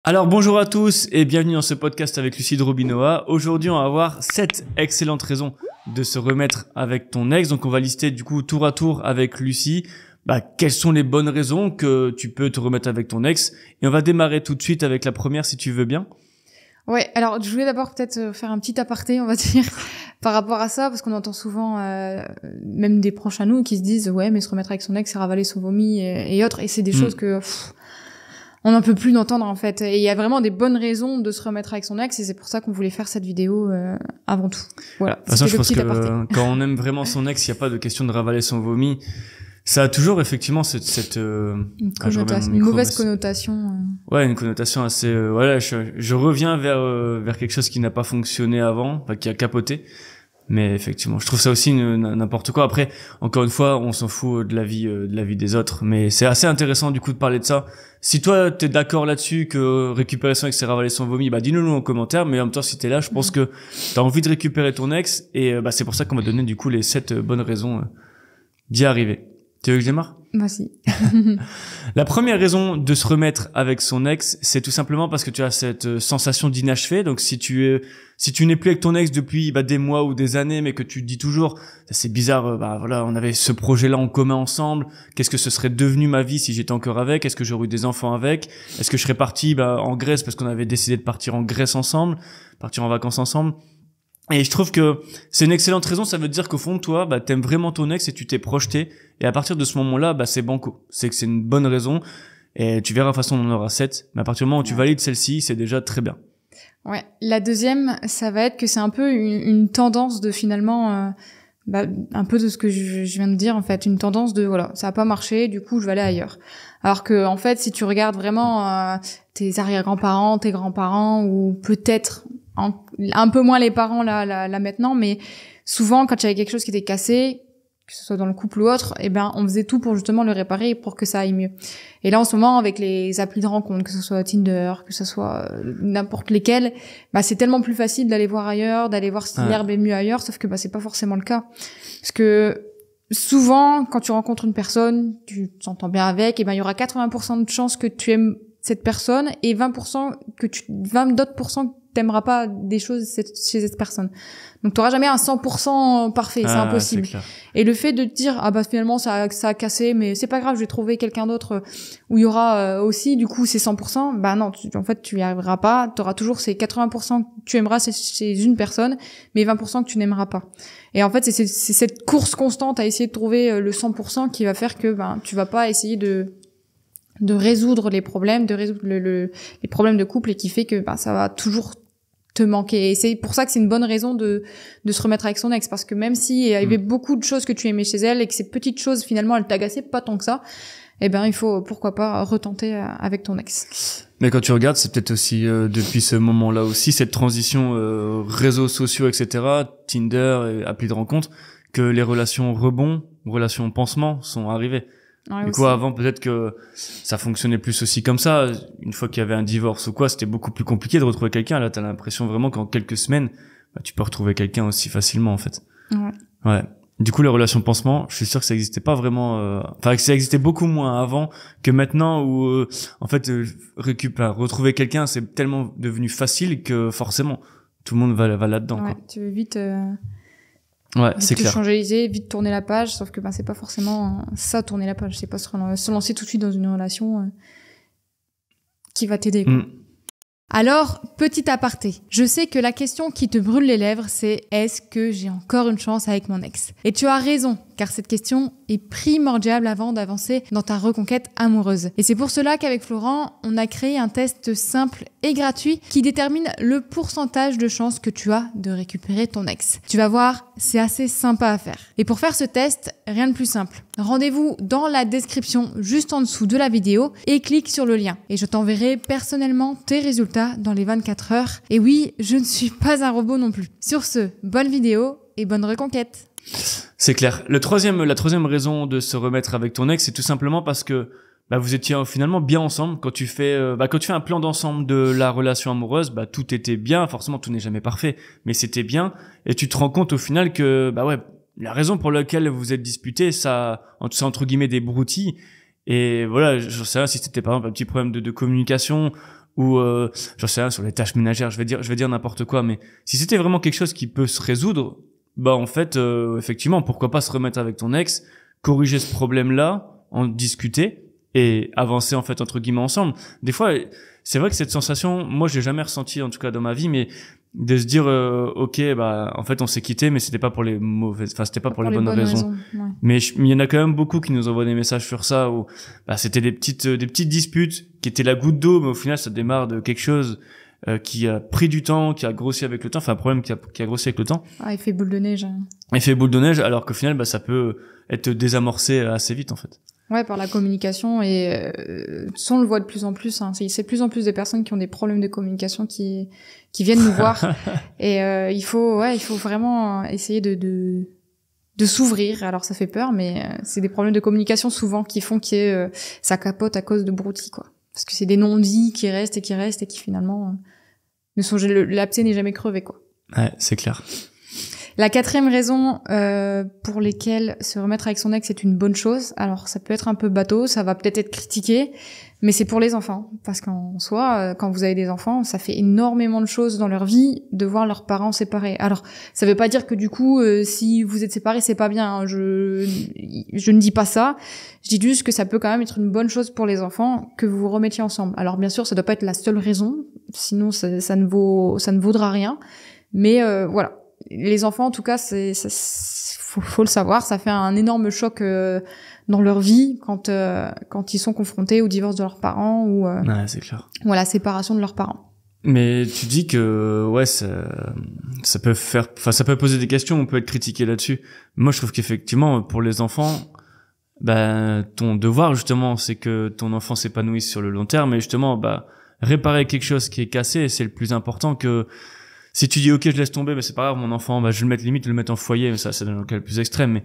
Alors bonjour à tous et bienvenue dans ce podcast avec Lucie de Robinoa. Aujourd'hui on va voir 7 excellentes raisons de se remettre avec ton ex. Donc on va lister du coup tour à tour avec Lucie quelles sont les bonnes raisons que tu peux te remettre avec ton ex. Et on va démarrer tout de suite avec la première si tu veux bien. Ouais, alors je voulais d'abord peut-être faire un petit aparté, on va dire, par rapport à ça, parce qu'on entend souvent, même des proches à nous, qui se disent « Ouais, mais se remettre avec son ex, c'est ravaler son vomi et autres », et c'est des choses que on n'en peut plus d'entendre en fait. Et il y a vraiment des bonnes raisons de se remettre avec son ex, et c'est pour ça qu'on voulait faire cette vidéo avant tout. Voilà, de toute façon, je pense que quand on aime vraiment son ex, il n'y a pas de question de ravaler son vomi. Ça a toujours effectivement cette une mauvaise connotation. Ouais, une connotation assez. Je reviens vers quelque chose qui n'a pas fonctionné avant, qui a capoté. Mais effectivement, je trouve ça aussi n'importe quoi. Après, encore une fois, on s'en fout de la vie des autres. Mais c'est assez intéressant du coup de parler de ça. Si toi t'es d'accord là-dessus que récupérer son ex c'est ravaler son vomi, dis-nous en commentaire. Mais en même temps, si t'es là, je pense que t'as envie de récupérer ton ex et c'est pour ça qu'on va donner du coup les 7 bonnes raisons d'y arriver. Tu veux que je démarre ? Si. La première raison de se remettre avec son ex, c'est tout simplement parce que tu as cette sensation d'inachevé. Donc si tu n'es plus avec ton ex depuis des mois ou des années, mais que tu te dis toujours c'est bizarre, on avait ce projet-là en commun ensemble. Qu'est-ce que ce serait devenu ma vie si j'étais encore avec ? Est-ce que j'aurais eu des enfants avec ? Est-ce que je serais parti en Grèce parce qu'on avait décidé de partir en Grèce ensemble, partir en vacances ensemble ? Et je trouve que c'est une excellente raison. Ça veut dire qu'au fond de toi, t'aimes vraiment ton ex et tu t'es projeté. Et à partir de ce moment-là, c'est banco. C'est que c'est une bonne raison. Et tu verras, de toute façon, on en aura 7. Mais à partir du moment où tu valides celle-ci, c'est déjà très bien. Ouais. La deuxième, ça va être que c'est un peu une tendance de finalement, un peu de ce que je viens de dire, en fait. Une tendance de, ça a pas marché, du coup, je vais aller ailleurs. Alors que, en fait, si tu regardes vraiment, tes arrière-grands-parents, tes grands-parents, ou peut-être un peu moins les parents là maintenant, mais souvent quand il y avait quelque chose qui était cassé, que ce soit dans le couple ou autre, on faisait tout pour justement le réparer pour que ça aille mieux. Et là en ce moment avec les applis de rencontre, que ce soit Tinder, que ce soit n'importe lesquels, c'est tellement plus facile d'aller voir ailleurs, d'aller voir si l'herbe est mieux ailleurs, sauf que c'est pas forcément le cas. Parce que souvent quand tu rencontres une personne, tu t'entends bien avec, il y aura 80% de chances que tu aimes cette personne et 20% que 20 d'autres % t'aimeras pas des choses chez cette personne. Donc t'auras jamais un 100% parfait, c'est impossible. Et le fait de te dire finalement ça a cassé, mais c'est pas grave, je vais trouver quelqu'un d'autre où il y aura aussi du coup ces 100%, non, en fait tu y arriveras pas, t'auras toujours ces 80% que tu aimeras chez une personne, mais 20% que tu n'aimeras pas. Et en fait c'est cette course constante à essayer de trouver le 100% qui va faire que tu vas pas essayer de résoudre les problèmes, de résoudre les problèmes de couple et qui fait que ça va toujours te manquer. Et c'est pour ça que c'est une bonne raison de se remettre avec son ex, parce que même si il y avait beaucoup de choses que tu aimais chez elle et que ces petites choses finalement elles t'agaçaient pas tant que ça, il faut pourquoi pas retenter avec ton ex. Mais quand tu regardes, c'est peut-être aussi depuis ce moment-là aussi cette transition réseaux sociaux, etc., Tinder, et applis de rencontre, que les relations rebond, relations pansement sont arrivées. Ouais, du coup, avant, peut-être que ça fonctionnait plus aussi comme ça. Une fois qu'il y avait un divorce ou quoi, c'était beaucoup plus compliqué de retrouver quelqu'un. Là, t'as l'impression vraiment qu'en quelques semaines, tu peux retrouver quelqu'un aussi facilement, en fait. Ouais. Du coup, les relations pansement, je suis sûr que ça existait pas vraiment, que ça existait beaucoup moins avant que maintenant où, retrouver quelqu'un, c'est tellement devenu facile que forcément, tout le monde va là-dedans, ouais, quoi. Tu veux vite, c'est clair. Changer les idées, vite tourner la page, sauf que c'est pas forcément ça, tourner la page. C'est pas se lancer tout de suite dans une relation qui va t'aider, quoi. Alors, petit aparté, je sais que la question qui te brûle les lèvres, c'est « Est-ce que j'ai encore une chance avec mon ex ?» Et tu as raison, car cette question est primordiale avant d'avancer dans ta reconquête amoureuse. Et c'est pour cela qu'avec Florent, on a créé un test simple et gratuit qui détermine le pourcentage de chances que tu as de récupérer ton ex. Tu vas voir, c'est assez sympa à faire. Et pour faire ce test, rien de plus simple. Rendez-vous dans la description juste en dessous de la vidéo et clique sur le lien. Et je t'enverrai personnellement tes résultats dans les 24 heures. Et oui, je ne suis pas un robot non plus. Sur ce, bonne vidéo et bonne reconquête. C'est clair. La troisième raison de se remettre avec ton ex, c'est tout simplement parce que vous étiez finalement bien ensemble. Quand tu fais un plan d'ensemble de la relation amoureuse, tout était bien. Forcément, tout n'est jamais parfait, mais c'était bien. Et tu te rends compte au final que la raison pour laquelle vous vous êtes disputé, ça c'est entre guillemets des broutilles. Et voilà, je sais pas si c'était par exemple un petit problème de communication ou j'en sais rien, sur les tâches ménagères, je vais dire n'importe quoi, mais si c'était vraiment quelque chose qui peut se résoudre, bah en fait effectivement, pourquoi pas se remettre avec ton ex, corriger ce problème-là, en discuter et avancer en fait entre guillemets ensemble. Des fois c'est vrai que cette sensation, moi je l'ai jamais ressentie en tout cas dans ma vie, mais de se dire ok, bah en fait on s'est quitté, mais c'était pas pour les mauvaises, enfin c'était pas pour les bonnes raisons. Ouais. Mais il y en a quand même beaucoup qui nous envoient des messages sur ça où bah c'était des petites disputes qui étaient la goutte d'eau, mais au final ça démarre de quelque chose qui a pris du temps, qui a grossi avec le temps, enfin un problème qui a grossi avec le temps. Ah, il fait boule de neige. Il fait boule de neige, alors qu'au final bah ça peut être désamorcé assez vite en fait. Ouais, par la communication, et ça on le voit de plus en plus, hein. C'est de plus en plus des personnes qui ont des problèmes de communication qui viennent nous voir. Et il faut vraiment essayer de s'ouvrir. Alors ça fait peur, mais c'est des problèmes de communication souvent qui font que ça capote à cause de broutilles, quoi. Parce que c'est des non-dits qui restent et qui finalement ne sont, l'abcès n'est jamais crevé, quoi. Ouais, c'est clair. La 4e raison pour lesquelles se remettre avec son ex est une bonne chose, alors ça peut être un peu bateau, ça va peut-être être critiqué, mais c'est pour les enfants. Parce qu'en soi, quand vous avez des enfants, ça fait énormément de choses dans leur vie de voir leurs parents séparés. Alors, ça veut pas dire que du coup, si vous êtes séparés, c'est pas bien, hein. Je ne dis pas ça. Je dis juste que ça peut quand même être une bonne chose pour les enfants que vous vous remettiez ensemble. Alors bien sûr, ça doit pas être la seule raison, sinon ça ne vaudra rien. Mais voilà. Les enfants, en tout cas, faut le savoir, ça fait un énorme choc dans leur vie quand ils sont confrontés au divorce de leurs parents ou ouais, c'est clair. ou à la séparation de leurs parents. Mais tu dis que ouais, ça peut poser des questions, on peut être critiqué là-dessus. Moi, je trouve qu'effectivement, pour les enfants, bah ton devoir justement, c'est que ton enfant s'épanouisse sur le long terme, et justement, bah réparer quelque chose qui est cassé, c'est le plus important. Que si tu dis ok, je laisse tomber, mais c'est pas grave, mon enfant, bah je vais le mettre en foyer, mais ça c'est dans le cas le plus extrême, mais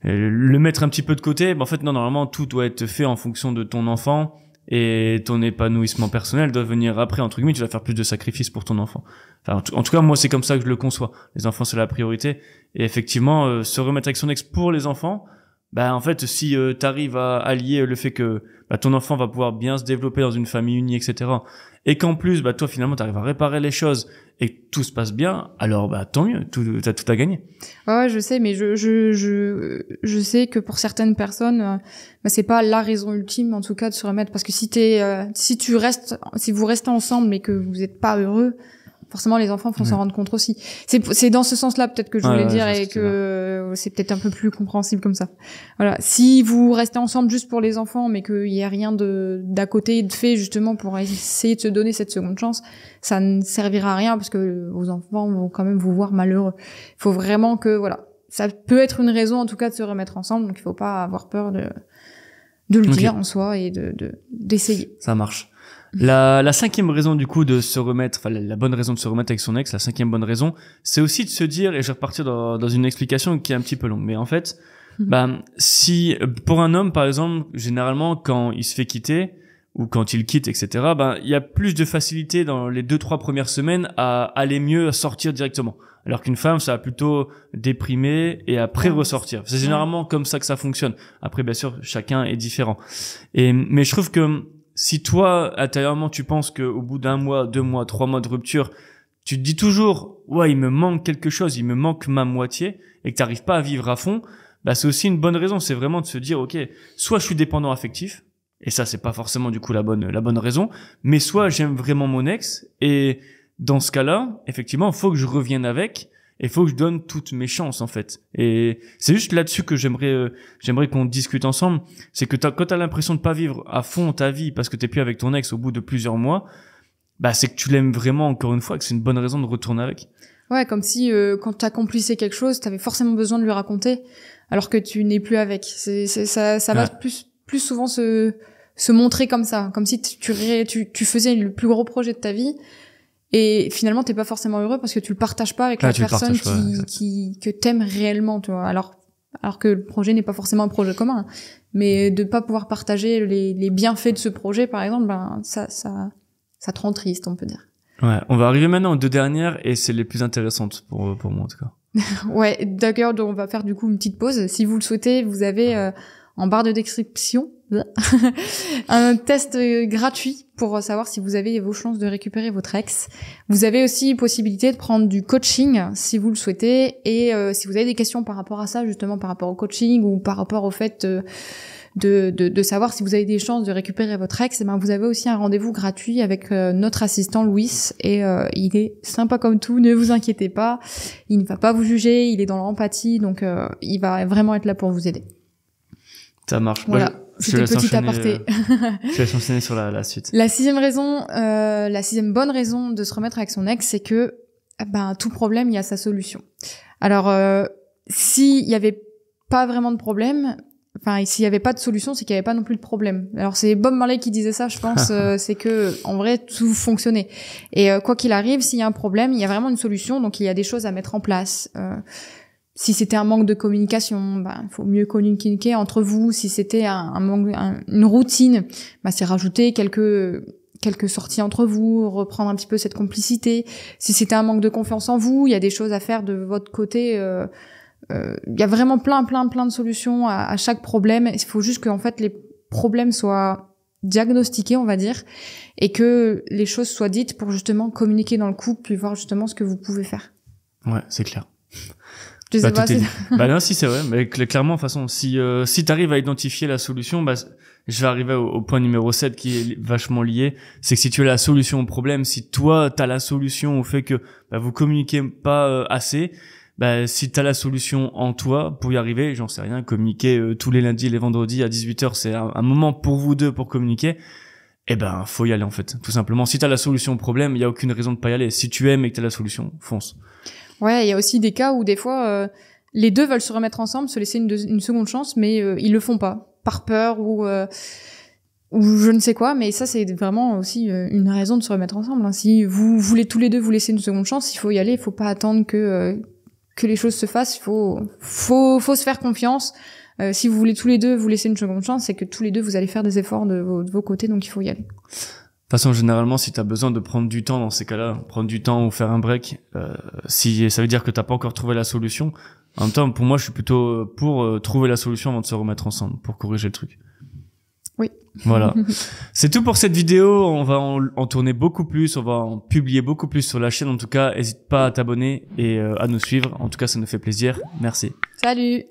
le mettre un petit peu de côté, bah en fait non, normalement tout doit être fait en fonction de ton enfant, et ton épanouissement personnel doit venir après, entre guillemets. Tu vas faire plus de sacrifices pour ton enfant. Enfin, en tout cas, moi c'est comme ça que je le conçois. Les enfants c'est la priorité, et effectivement se remettre avec son ex pour les enfants, bah en fait si t'arrives à allier le fait que bah, ton enfant va pouvoir bien se développer dans une famille unie, etc., et qu'en plus bah toi finalement t'arrives à réparer les choses et que tout se passe bien, alors bah tant mieux, t'as tout à gagner. Ouais, je sais, mais je sais que pour certaines personnes, bah, c'est pas la raison ultime en tout cas de se remettre, parce que si vous restez ensemble mais que vous êtes pas heureux, forcément les enfants vont s'en rendre compte aussi. C'est dans ce sens-là peut-être que je voulais dire, et que c'est peut-être un peu plus compréhensible comme ça. Voilà, si vous restez ensemble juste pour les enfants mais qu'il y a rien d'à côté de fait justement pour essayer de se donner cette seconde chance, ça ne servira à rien, parce que vos enfants vont quand même vous voir malheureux. Il faut vraiment que voilà, ça peut être une raison en tout cas de se remettre ensemble, donc il faut pas avoir peur de le dire en soi et d'essayer. Ça marche. La 5e raison du coup de se remettre, enfin la bonne raison de se remettre avec son ex, la 5e bonne raison, c'est aussi de se dire, et je vais repartir dans une explication qui est un petit peu longue, mais en fait, bah si pour un homme par exemple, généralement quand il se fait quitter ou quand il quitte, etc., ben il y a plus de facilité dans les 2-3 premières semaines à aller mieux, à sortir directement. Alors qu'une femme, ça va plutôt déprimer et après ressortir. C'est généralement comme ça que ça fonctionne. Après, bien sûr, chacun est différent. Mais je trouve que si toi, intérieurement, tu penses qu'au bout d'1 mois, 2 mois, 3 mois de rupture, tu te dis toujours, ouais, il me manque quelque chose, il me manque ma moitié, et que t'arrives pas à vivre à fond, bah, c'est aussi une bonne raison. C'est vraiment de se dire, ok, soit je suis dépendant affectif, et ça, c'est pas forcément, du coup, la bonne raison, mais soit j'aime vraiment mon ex, et dans ce cas-là, effectivement, faut que je revienne avec, et faut que je donne toutes mes chances, en fait. Et c'est juste là-dessus que j'aimerais qu'on discute ensemble. C'est que quand t'as l'impression de pas vivre à fond ta vie parce que t'es plus avec ton ex au bout de plusieurs mois, bah, c'est que tu l'aimes vraiment, encore une fois, que c'est une bonne raison de retourner avec. Ouais, comme si, quand t'accomplissais quelque chose, t'avais forcément besoin de lui raconter, alors que tu n'es plus avec. Ça va plus souvent se montrer comme ça. Comme si tu faisais le plus gros projet de ta vie. Et finalement, t'es pas forcément heureux parce que tu le partages pas avec la personne que t'aimes réellement, tu vois. Alors que le projet n'est pas forcément un projet commun. Mais de pas pouvoir partager les bienfaits de ce projet, par exemple, ben, ça te rend triste, on peut dire. Ouais. On va arriver maintenant aux 2 dernières, et c'est les plus intéressantes pour moi, en tout cas. Ouais. D'ailleurs, on va faire du coup une petite pause. Si vous le souhaitez, vous avez, en barre de description, un test gratuit pour savoir si vous avez vos chances de récupérer votre ex. Vous avez aussi possibilité de prendre du coaching si vous le souhaitez, et si vous avez des questions par rapport à ça, justement par rapport au coaching ou par rapport au fait de savoir si vous avez des chances de récupérer votre ex, et ben vous avez aussi un rendez-vous gratuit avec notre assistant Louis, et il est sympa comme tout, ne vous inquiétez pas, il ne va pas vous juger, il est dans l'empathie, donc il va vraiment être là pour vous aider. Ça marche. Voilà, bah, c'était une petite aparté. Je vais enchaîner sur la suite. La sixième bonne raison de se remettre avec son ex, c'est que tout problème, il y a sa solution. Alors, s'il y avait pas vraiment de problème, enfin, s'il y avait pas de solution, c'est qu'il y avait pas non plus de problème. Alors, c'est Bob Marley qui disait ça, je pense, c'est que, en vrai, tout fonctionnait. Et quoi qu'il arrive, s'il y a un problème, il y a vraiment une solution, donc il y a des choses à mettre en place. Si c'était un manque de communication, il faut mieux communiquer entre vous. Si c'était une routine, c'est rajouter quelques sorties entre vous, reprendre un petit peu cette complicité. Si c'était un manque de confiance en vous, il y a des choses à faire de votre côté. Il y a vraiment plein de solutions à chaque problème. Il faut juste que en fait les problèmes soient diagnostiqués, on va dire, et que les choses soient dites pour justement communiquer dans le couple, puis voir justement ce que vous pouvez faire. Ouais, c'est clair. Je sais pas, non, si c'est vrai, mais clairement, de toute façon, si t'arrives à identifier la solution, je vais arriver au point numéro 7 qui est vachement lié, c'est que si tu as la solution au problème, si toi t'as la solution au fait que vous communiquez pas assez, si t'as la solution en toi pour y arriver, j'en sais rien, communiquer tous les lundis et les vendredis à 18h, c'est un moment pour vous deux pour communiquer. Faut y aller en fait, tout simplement. Si t'as la solution au problème, il y a aucune raison de pas y aller. Si tu aimes et que t'as la solution, fonce. Ouais, il y a aussi des cas où des fois les deux veulent se remettre ensemble, se laisser une seconde chance, mais ils le font pas par peur ou je ne sais quoi. Mais ça, c'est vraiment aussi une raison de se remettre ensemble. Hein. Si vous voulez tous les deux vous laisser une seconde chance, il faut y aller. Il faut pas attendre que les choses se fassent. Il faut se faire confiance. Si vous voulez tous les deux vous laisser une seconde chance, c'est que tous les deux vous allez faire des efforts de vos côtés, donc il faut y aller. De toute façon, généralement, si t'as besoin de prendre du temps dans ces cas-là, prendre du temps ou faire un break, si ça veut dire que t'as pas encore trouvé la solution, en même temps, pour moi, je suis plutôt pour trouver la solution avant de se remettre ensemble, pour corriger le truc. Oui. Voilà. C'est tout pour cette vidéo. On va en tourner beaucoup plus, on va en publier beaucoup plus sur la chaîne. En tout cas, n'hésite pas à t'abonner et à nous suivre. En tout cas, ça nous fait plaisir. Merci. Salut.